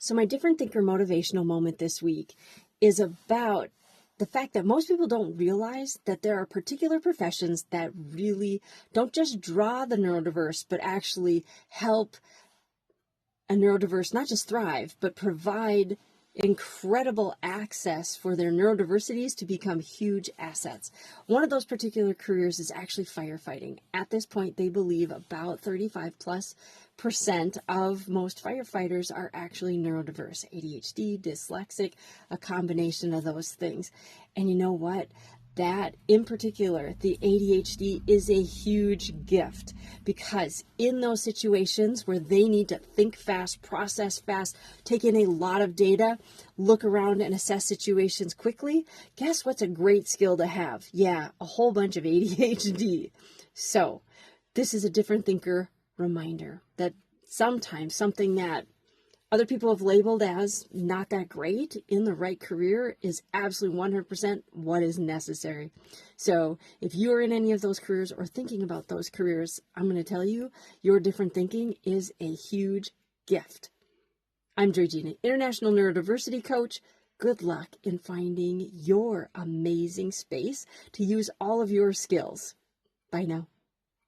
So my Different Thinker Motivational Moment this week is about the fact that most people don't realize that there are particular professions that really don't just draw the neurodiverse, but actually help a neurodiverse not just thrive, but provide incredible access for their neurodiversities to become huge assets. One of those particular careers is actually firefighting. At this point, they believe about 35+% of most firefighters are actually neurodiverse, ADHD, dyslexic, a combination of those things. And you know what? That, in particular, the ADHD is a huge gift, because in those situations where they need to think fast, process fast, take in a lot of data, look around and assess situations quickly, guess what's a great skill to have? Yeah, a whole bunch of ADHD. So this is a different thinker reminder that sometimes something that other people have labeled as not that great in the right career is absolutely 100% what is necessary. So if you're in any of those careers or thinking about those careers, I'm going to tell you, your different thinking is a huge gift. I'm Georgina, International Neurodiversity Coach. Good luck in finding your amazing space to use all of your skills. Bye now.